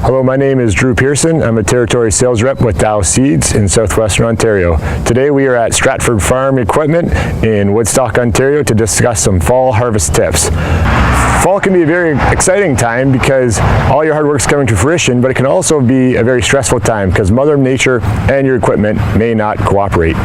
Hello, my name is Drew Pearson. I'm a territory sales rep with Dow Seeds in southwestern Ontario. Today we are at Stratford Farm Equipment in Woodstock, Ontario to discuss some fall harvest tips. Fall can be a very exciting time because all your hard work is coming to fruition, but it can also be a very stressful time because Mother Nature and your equipment may not cooperate.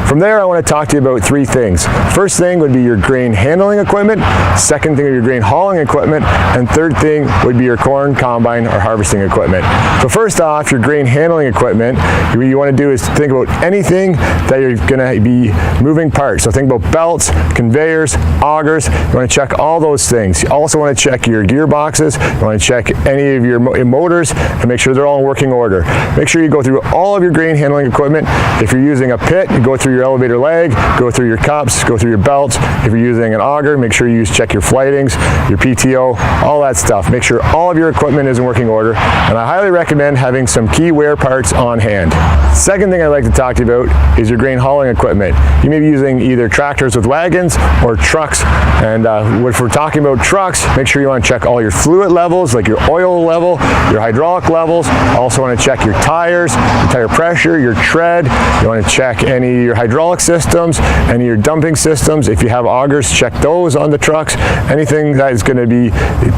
From there, I want to talk to you about three things. First thing would be your grain handling equipment, second thing would be your grain hauling equipment, and third thing would be your corn, combine, or harvesting equipment. So first off, your grain handling equipment, what you want to do is think about anything that you're going to be moving parts. So think about belts, conveyors, augers. You want to check all those things. You also want to check your gearboxes. You want to check any of your motors and make sure they're all in working order. Make sure you go through all of your grain handling equipment. If you're using a pit, you go through your elevator leg, go through your cups, go through your belts. If you're using an auger, make sure you check your flightings, your PTO, all that stuff. Make sure all of your equipment is in working order, and I highly recommend having some key wear parts on hand. Second thing I'd like to talk to you about is your grain hauling equipment. You may be using either tractors with wagons or trucks, and if we're talking about trucks, make sure you want to check all your fluid levels, like your oil level, your hydraulic levels. Also want to check your tires, your tire pressure, your tread. You want to check any of your hydraulic systems, any of your dumping systems. If you have augers, check those on the trucks. Anything that is going to be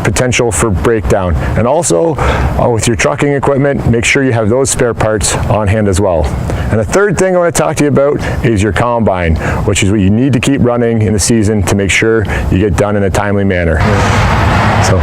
potential for breakdown. And also, with your trucking equipment, make sure you have those spare parts on hand as well. And the third thing I want to talk to you about is your combine, which is what you need to keep running in the season to make sure you get done in a timely manner. So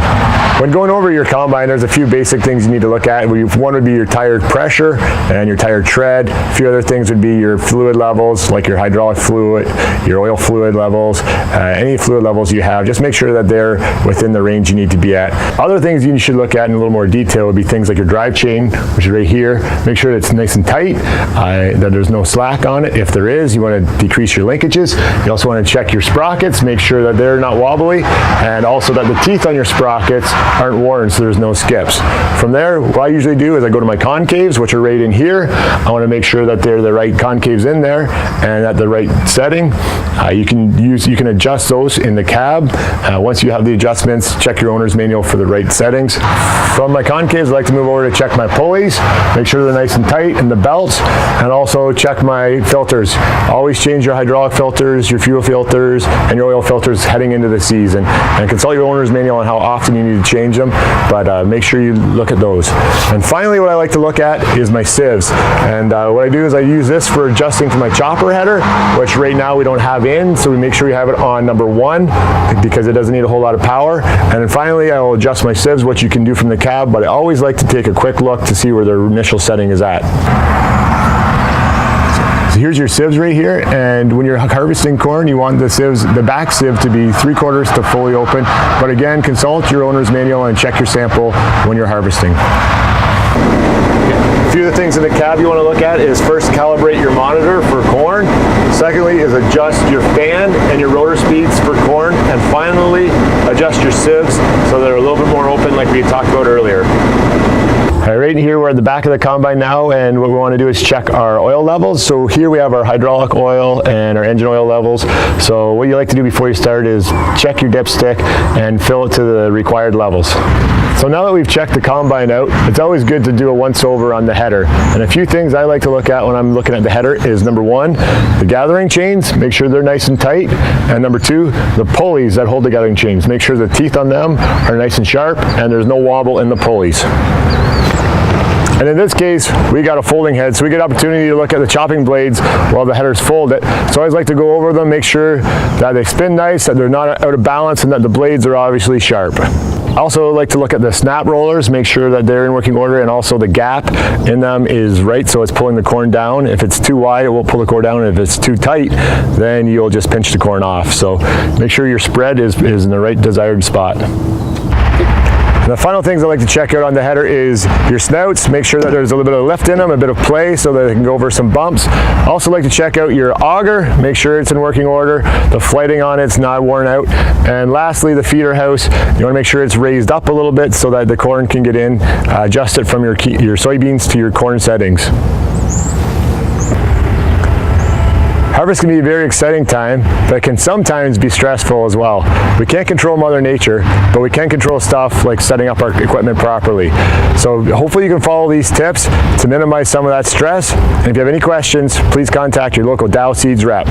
when going over your combine, there's a few basic things you need to look at. One would be your tire pressure and your tire tread. A few other things would be your fluid levels, like your hydraulic fluid, your oil fluid levels, any fluid levels you have. Just make sure that they're within the range you need to be at. Other things you should look at in a little more detail would be things like your drive chain, which is right here. Make sure that it's nice and tight, that there's no slack on it. If there is, you want to decrease your linkages. You also want to check your sprockets, make sure that they're not wobbly, and also that the teeth on your sprockets aren't worn so there's no skips. From there, what I usually do is I go to my concaves, which are right in here. I want to make sure that they're the right concaves in there and at the right setting. You can adjust those in the cab. Once you have the adjustments, check your owner's manual for the right settings. From my concaves, I like to move over to check my pulleys, make sure they're nice and tight, and the belts, and also check my filters. Always change your hydraulic filters, your fuel filters, and your oil filters heading into the season. And consult your owner's manual on how often you need to change them, but make sure you look at those. And finally, what I like to look at is my sieves. And what I do is I use this for adjusting to my chopper header, which right now we don't have in, so we make sure we have it on number 1 because it doesn't need a whole lot of power. And then finally, I will adjust my sieves, which you can do from the cab, but I always like to take a quick look to see where their initial setting is at. So here's your sieves right here, and when you're harvesting corn, you want the sieves, the back sieve to be 3/4 to fully open. But again, consult your owner's manual and check your sample when you're harvesting. A few of the things in the cab you want to look at is first calibrate your monitor for corn. Secondly is adjust your fan and your rotor speeds for corn. And finally, adjust your sieves so they're a little bit more open like we talked about earlier. Right here we're at the back of the combine now, and what we want to do is check our oil levels. So here we have our hydraulic oil and our engine oil levels. So what you like to do before you start is check your dipstick and fill it to the required levels. So now that we've checked the combine out, it's always good to do a once over on the header. And a few things I like to look at when I'm looking at the header is number 1, the gathering chains, make sure they're nice and tight. And number 2, the pulleys that hold the gathering chains. Make sure the teeth on them are nice and sharp and there's no wobble in the pulleys. And in this case, we got a folding head, so we get opportunity to look at the chopping blades while the headers fold it. So I always like to go over them, make sure that they spin nice, that they're not out of balance, and that the blades are obviously sharp. I also like to look at the snap rollers, make sure that they're in working order, and also the gap in them is right, so it's pulling the corn down. If it's too wide, it will pull the corn down, and if it's too tight, then you'll just pinch the corn off. So make sure your spread is in the right desired spot. And the final things I like to check out on the header is your snouts. Make sure that there's a little bit of lift in them, a bit of play so that they can go over some bumps. Also like to check out your auger. Make sure it's in working order. The flighting on it's not worn out. And lastly, the feeder house. You want to make sure it's raised up a little bit so that the corn can get in. Adjust it from your soybeans to your corn settings. Harvest can be a very exciting time, but it can sometimes be stressful as well. We can't control Mother Nature, but we can control stuff like setting up our equipment properly. So hopefully you can follow these tips to minimize some of that stress. And if you have any questions, please contact your local Dow Seeds rep.